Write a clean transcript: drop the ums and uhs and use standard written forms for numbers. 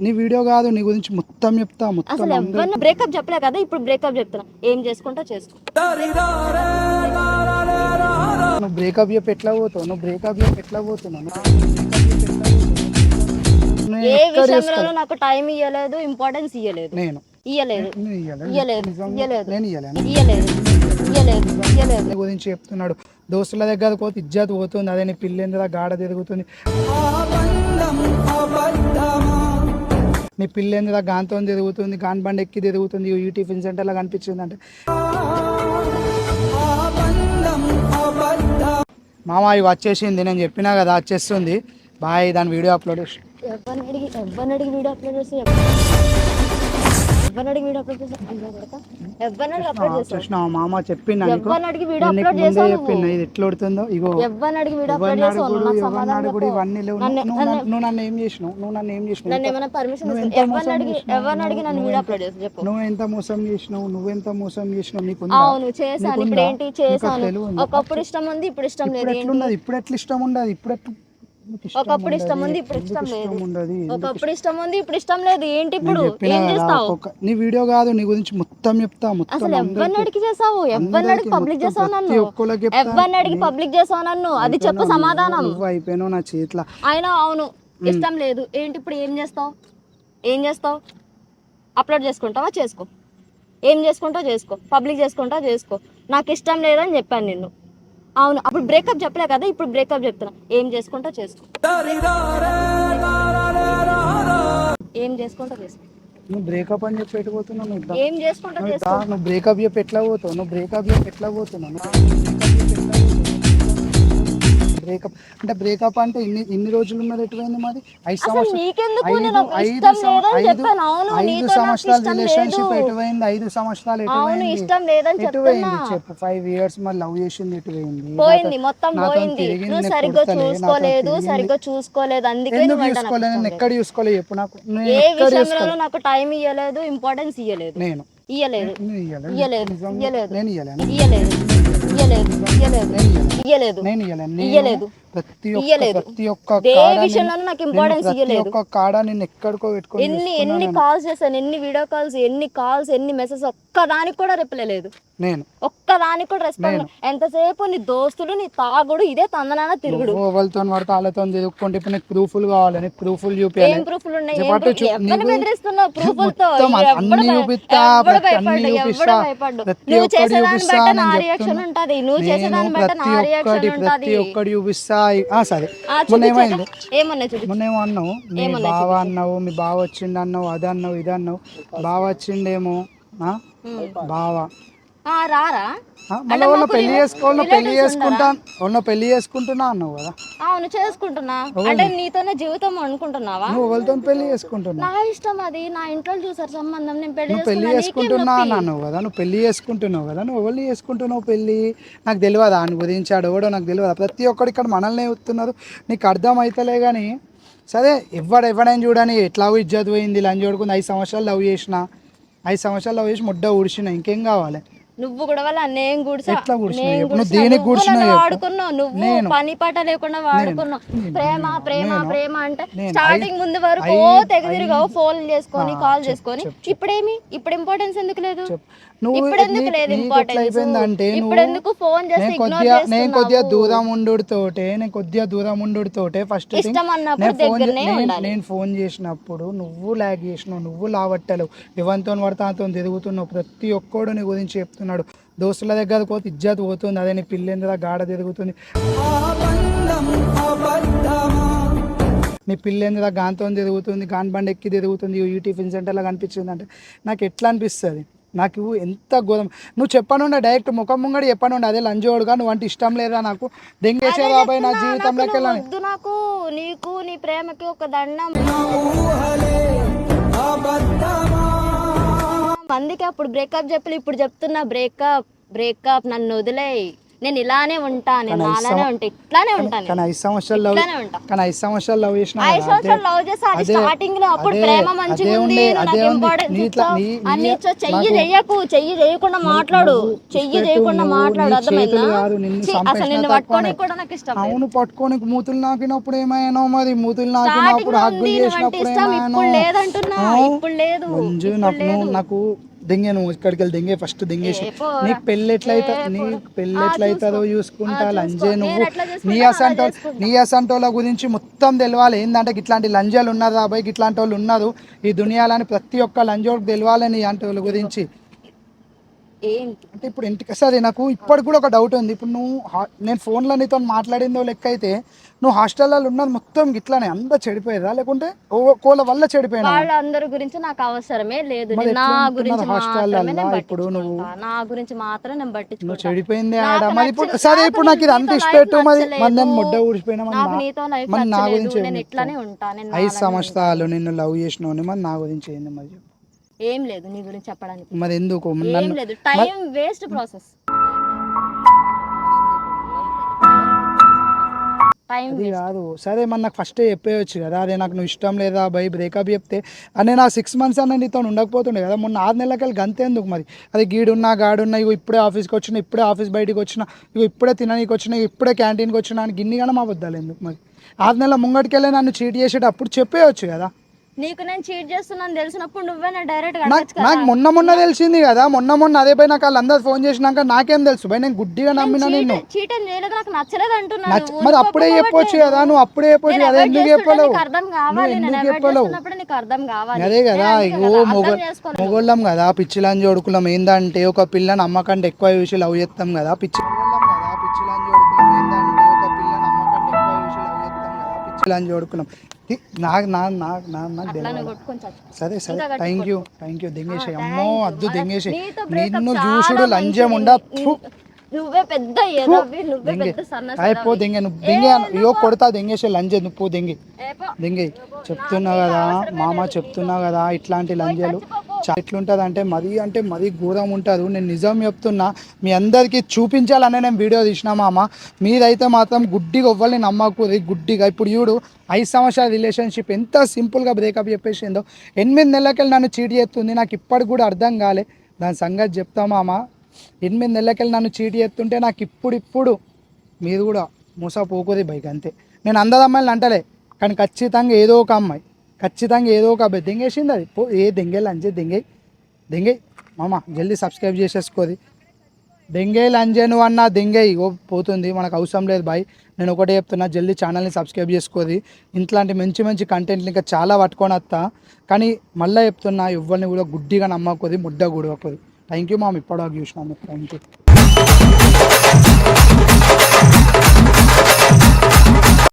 నీ వీడియో కాదు, నీ గురించి మొత్తం చెప్తా. మొత్తం అసలు ఎవరిని బ్రేకప్ చెప్పలే కదా, ఇప్పుడు బ్రేకప్ చెప్తున్నా. ఏం చేసుకుంటా చేసుకో. నువ్వు బ్రేకప్ చెప్పి ఎట్లా పోతావు? నువ్వు బ్రేకప్ చెప్పి ఎట్లా పోతున్నావు? ఏ విషయంలో నాకు టైం ఇవ్వలేదు, ఇంపార్టెన్స్ ఇవ్వలేదు. నేను ఇవ్వలేదు ఇవ్వలేదు ఇవ్వలేదు నేను ఇవ్వలేదు ఇవ్వలేదు ఇవ్వలేదు. నీ గురించి చెప్తున్నాడు. దోస్తుల దగ్గర పోతే ఇజ్జత్ పోతుంది. అదే నీ పిల్లేందులో గాఢ తిరుగుతుంది. నీ పిల్లేందులో గాంతో తిరుగుతుంది, గాన్ బండి ఎక్కి తిరుగుతుంది. ఈ టిఫిన్ సెంటర్లో కనిపించింది అంటే మామ ఇవి వచ్చేసింది, నేను చెప్పినా కదా వచ్చేస్తుంది. బాయ్, దాని వీడియో అప్లోడ్ చేసి ఎవరిని అడిగి వీడియో అప్లోడ్ చేసి చూసినావా మామ? చెప్పింది ఇది ఎట్లా ఉడుతుందో. ఇగో ఇవన్నీ లేవు. నువ్వు నన్ను ఏం చేసినావు? నువ్వు ఎంత మోసం చేసినావు? నువ్వెంత మోసం చేసినావు? నీకు ఒకప్పుడు ఇష్టం ఉంది, ఇప్పుడు ఇష్టం లేదు. ఎట్లున్నది ఇప్పుడు? ఎట్లా ఇష్టం ఉండదు ఇప్పుడు? ఒకప్పుడు ఇష్టం ఉంది, ఇప్పుడు ఇష్టం లేదు. ఒకప్పుడు ఇష్టం ఉంది, ఇప్పుడు ఇష్టం లేదు. ఏంటి ఇప్పుడు? ఏం చేస్తావు? నీ వీడియో కాదు, నీ గురించి మొత్తం చెప్తా. అసలు ఎవరిని అడిగి చేసావు? ఎవరిని అడిగి పబ్లిక్ చేసావు నన్ను? ఎవరిని అడిగి పబ్లిక్ చేసావు నన్ను? అది చెప్పు సమాధానం. అయిపోయాను నా చేతిలో. అయినా అవును ఇష్టం లేదు. ఏంటి ఇప్పుడు? ఏం చేస్తావు? ఏం చేస్తావు? అప్లోడ్ చేసుకుంటావా? చేసుకో. ఏం చేసుకుంటావు? చేసుకో. పబ్లిక్ చేసుకుంటావా? చేసుకో. నాకు ఇష్టం లేదని చెప్పాను నిన్ను. అవును, అప్పుడు బ్రేకప్ చెప్పలే కదా, ఇప్పుడు బ్రేకప్ చెప్తున్నా. ఏం చేసుకుంటా చేసుకో. ఏం చేసుకుంటా చేసుకో. నువ్వు బ్రేకప్ అని చెప్పి పెట్టుకోతున్నావు. ఏం చేసుకుంటా చేసుకో. నువ్వు బ్రేకప్ చెప్పి ఎట్లా పోతావు? నువ్వు బ్రేకప్ చెప్పి ఎట్లా పోతున్నావు? బ్రేకప్ అంటే బ్రేకప్ అంటే ఇన్ని రోజులు ఉన్నది ఎటువైంది మరి? 5 సంవత్సరాల రిలేషన్షిప్ ఎటువైంది? 5 సంవత్సరాలు ఎటువైంది చెప్పు? 5 years మరి లవ్ చేసింది ఎటువైంది? పోయింది, మొత్తం పోయింది. నువ్వు సరిగ్గా చూసుకోలేదు. అందుకే నేను ఎక్కడ చూసుకోలేదు చెప్పు నాకు. ఏ విషయంలో నాకు టైం ఇవ్వలేదు, ఇంపార్టెన్స్ ఇవ్వలేదు. నేను ఇవ్వలేదు ఎన్ని కాల్స్ చేశాను, ఎన్ని వీడియో కాల్స్, ఎన్ని మెసేజ్, ఒక్కదానికి కూడా రిప్లై లేదు. నేను ఒక్కదానికి కూడా రెస్పాన్స్. ఎంతసేపు నీ దోస్తులు, నీ తాగుడు, ఇదే తందనాన తిరుగుడు. వాళ్ళతో వాళ్ళతో తిరుగుకుంటే ఇప్పుడు నీకు ప్రూఫ్లు కావాలి. నీకు ప్రూఫ్లు చూపించాలి. ఏం ప్రూఫ్లు ఉన్నాయి? ఎవరిని బెదిరిస్తున్నావు ప్రూఫ్లతో? నువ్వు చేసేదాన్ని బట్టి నా రియాక్షన్ ఉంటది. నువ్వు చేసేదాన్ని బట్టి నా రియాక్షన్ ఉంటది. ఒక్కటి చూపిస్తా. సరే, ఏమన్నా చూపి. మొన్నేమో అన్నావు, మీ బావ అన్నావు, మీ బావ వచ్చిండు అన్నావు, అది అన్నావు, ఇది అన్నావు. బావ వచ్చిండేమో, బావ రారా పెళ్లి చేసుకుంటున్నా అన్నావు కదా? అవును, చేసుకుంటున్నా. అంటే నీతోనే జీవితం అనుకుంటున్నావా? నువ్వు ఎవరితో పెళ్లి చేసుకుంటున్నా? నా ఇష్టం అది. నా ఇంట్లో చూసారు సంబంధం, నేను పెళ్లి చేసుకుంటున్నా అన్నావు కదా? నువ్వు పెళ్లి చేసుకుంటున్నావు కదా? నువ్వు ఎవరిని చేసుకుంటున్నావు పెళ్లి? నాకు తెలియదా దాని గురించి? అడవడో నాకు తెలియదా? ప్రతి ఒక్కడు ఇక్కడ మనల్ని ఎత్తున్నారు. నీకు అర్థం అవుతలే కానీ సరే, ఎవడైనా చూడని ఎట్లాగో ఇజ్జత్ పోయింది. లంచ్ చూడుకుంది. 5 సంవత్సరాలు లవ్ చేసిన, 5 సంవత్సరాలు లవ్ చేసి ముడ్డ ఊడిచిన. ఇంకేం కావాలి? నువ్వు కూడా వల్ల నేను వాడుకున్నావు. నువ్వు పని పాట లేకుండా వాడుకున్నావు. ప్రేమ ప్రేమ ప్రేమ అంటే స్టార్టింగ్ ముందు వరకు తెగదిరిగావు, ఫోన్ చేసుకొని కాల్ చేసుకొని. ఇప్పుడేమి? ఇప్పుడు ఇంపార్టెన్స్ ఎందుకు లేదు? ఇప్పుడు ఎందుకు లేదు ఇంపార్టెన్స్? ఇప్పుడు ఎందుకు ఫోన్ చేసి నేను కొద్దిగా దూరం ఉండుతోటే ఫస్ట్ ఇష్టం అన్నప్పుడు దగ్గరనే ఉండాలి. నేను ఫోన్ చేసినప్పుడు నువ్వు లాగ్ చేసినావు, నువ్వు లావట్టలేవు, ఎవరితో పడతాతో తిరుగుతున్నావు. ప్రతి ఒక్కడు నీ గురించి చెప్తున్నాడు. దోస్తుల దగ్గర పోతే ఇజ్జత్ పోతుంది. అదే నీ పిల్లేందులో గాఢ తిరుగుతుంది. నీ పిల్లేందులో గాంతో తిరుగుతుంది, గాన్ బండి ఎక్కి తిరుగుతుంది. ఈ టిఫిన్ సెంటర్లో కనిపించింది అంటే నాకు ఎట్లా అనిపిస్తుంది? నాకు ఎంత ఘోరం. నువ్వు చెప్పనుండే డైరెక్ట్ ముఖం ముంగడి చెప్పనుండే, అదే లంజోడుగా నువ్వు అంటే ఇష్టం లేదా నాకు, దెంగేసే బాబాయ్ నా జీవితంలోకి వెళ్ళాలి. నాకు నీకు నీ ప్రేమకి ఒక దండం. అందుకే అప్పుడు బ్రేకప్ చెప్పలే, ఇప్పుడు చెప్తున్నా బ్రేకప్. నన్ను వదిలేయి. నేను ఇలానే ఉంటా, నేను అలానే ఉంటా, ఇట్లానే ఉంటాను, కానీ 5 సంవత్సరాలు లవ్ ఇట్లానే ఉంటా. కానీ 5 సంవత్సరాలు లవ్ చేసిన 5 సంవత్సరాలు లవ్ చేసి అది స్టార్టింగ్ లో అప్పుడు ప్రేమ మంచిగా ఉంది, నాకు ఇంపార్టెన్స్ ఇస్తావు అన్ని ఇచ్చా. చెయ్యి చెయ్యకు, చెయ్యి చేయకుండా మాట్లాడు, చెయ్యి చేయకుండా మాట్లాడు, అర్థమైందా? అసలు నిన్ను పట్టుకొని కూడా నాకు ఇష్టం. అవును, పట్టుకొని మూతులు నాకినప్పుడు ఏమైనా, మరి మూతులు నాకినప్పుడు హగ్గులు చేసినప్పుడు ఇప్పుడు లేదంటున్నా, ఇప్పుడు లేదు, నాకు దెంగే, నువ్వు ఇక్కడికి వెళ్ళి దెంగే, ఫస్ట్ దెంగేసి నీకు పెళ్ళి ఎట్లయితుందో చూసుకుంటా. లంజే నువ్వు నీ అసంటోళ్ళ గురించి మొత్తం తెలియాలి. ఏంటంటే ఇట్లాంటి లంజాలు ఉన్నారు రాబోయ్, ఇట్లాంటి వాళ్ళు ఉన్నారు ఈ దునియాలని, ప్రతి ఒక్క లంజోడికి తెలియాలి నీ అంటే వాళ్ళ గురించి. అంటే ఇప్పుడు ఇంటికి సరే, నాకు ఇప్పటికి కూడా ఒక డౌట్ ఉంది. ఇప్పుడు నువ్వు నేను ఫోన్లో నీతో మాట్లాడిందో లెక్క అయితే, నువ్వు హాస్టల్లో ఉన్నది మొత్తం ఇట్లానే అంతా చెడిపోయేదా, లేకుంటే కోళ్ళ వల్ల చెడిపోయినా? వాళ్ళందరి గురించి నాకు అవసరమే లేదు, నా గురించి ఇప్పుడు నువ్వు నా గురించి మాత్రం నేను పట్టించుకుంటా. చెడిపోయింది ఆడ. మరి ఇప్పుడు సరే, ఇప్పుడు నాకు ఇది అంత ఇష్టపెట్టు, మరి నేను ముడ్డ ఊడిపోయినా మరి నా గురించి 5 సంవత్సరాలు నిన్ను లవ్ చేసినవని, మరి నా గురించి ఏంది మరి? ఏం లేదు నీ గురించి చెప్పడానికి. మరి ఎందుకు? ఏం లేదు, టైం వేస్ట్ ప్రాసెస్. అది కాదు, సరే మరి నాకు ఫస్ట్ చెప్పేయచ్చు కదా, అదే నాకు నువ్వు ఇష్టం లేదా బై బ్రేకప్ చెప్తే అని నా 6 months అన్న నీతో ఉండకపోతుండే కదా. మొన్న 6 నెలలకెళ్ళి గంతేందుకు మరి? అది గీడున్నా గాడున్నా, ఇగో ఇప్పుడే ఆఫీస్కి వచ్చినా, ఇప్పుడే ఆఫీస్ బయటికి వచ్చినా, ఇగో ఇప్పుడే తిననీకి వచ్చినా, ఇప్పుడే క్యాంటీన్కి వచ్చినా అని గిన్ని కానీ మా వద్దాలి ఎందుకు మరి? 6 నెలల ముంగటికెళ్ళి నన్ను చీట్ చేసేటప్పుడు చెప్పేయచ్చు కదా. నీకు నేను చీట్ చేస్తున్నాను తెలిసినప్పుడు నువ్వే నా డైరెక్ట్ నాకు మొన్న తెలిసింది కదా. మొన్న అదే పోయి నాకు వాళ్ళందరూ ఫోన్ చేసినాక నాకేం తెలుసు భయ్, నేను గుడ్డిగా నమ్మినా నిన్ను. నాకు నచ్చలేదు అంటున్నాను. మరి అప్పుడే చెప్పొచ్చు కదా, నువ్వు అప్పుడే చెప్పొచ్చు కదా. ఎందుకు చెప్పలేవు? అదే కదా, ఇగో మొగోళ్ళం కదా, పిచ్చిలని జోడుకులం. ఏందంటే ఒక పిల్లని అమ్మకంటే ఎక్కువ చూసి లవ్ చేస్తాం కదా, పిచ్చిలని జోడుకులం. సరే థ్యాంక్ యూ దెంగేసి. అమ్మో అద్దు దెంగేసి, నిన్ను చూసుడు లంజం ఉండ. అయిపో దెంగే, నువ్వు దెంగే, అయ్యో కొడతా దెంగేసి లంజే, నువ్వు పో దెంగే. చెప్తున్నా కదా మామ, చెప్తున్నా కదా, ఇట్లాంటి లంజలు ఎట్లుంటుంది అంటే మరీ ఘోరం ఉంటుంది. నేను నిజం చెప్తున్నా, మీ అందరికీ చూపించాలనే నేను వీడియో తీసిన మామ. మీరైతే మాత్రం గుడ్డిగా ఎవ్వరిని నమ్మకూడదు, గుడ్డిగా. ఇప్పుడు చూడు, 5 సంవత్సరాల రిలేషన్షిప్ ఎంత సింపుల్గా బ్రేకప్ చెప్పేసిందో. 8 నెలలకెళ్ళి నన్ను చీట్ చేస్తుంది, నాకు ఇప్పటికి కూడా అర్థం కాలే. దాని సంగతి చెప్తా మామ. 8 నెలలకెళ్ళి నన్ను చీట్ చేస్తుంటే నాకు ఇప్పుడు మీరు కూడా మోసపోకూడదు బైక్, అంతే. నేను అందదమ్మాయిని అంటలే, కానీ ఖచ్చితంగా ఏదో ఒక అమ్మాయి, ఖచ్చితంగా ఏదో ఒక అబ్బాయి దెంగేసింది. అది పో, ఏ దెంగే లంజే దెంగే మామ, జల్దీ సబ్స్క్రైబ్ చేసేసుకోది. దెంగే లంజే నువ్వు అన్నా దెంగే, ఇగో పోతుంది, మనకు అవసరం లేదు బాయ్. నేను ఒకటే చెప్తున్నా, జల్దీ ఛానల్ని సబ్స్క్రైబ్ చేసుకోది. ఇట్లాంటి మంచి కంటెంట్లు ఇంకా చాలా పట్టుకొని వస్తా. కానీ మళ్ళీ చెప్తున్నా, ఎవరిని కూడా గుడ్డిగా నమ్మకూడదు, ముడ్డ కూడవకూడదు. థ్యాంక్ యూ మామ, ఇప్పటిదాకా చూసినాము. Thank you.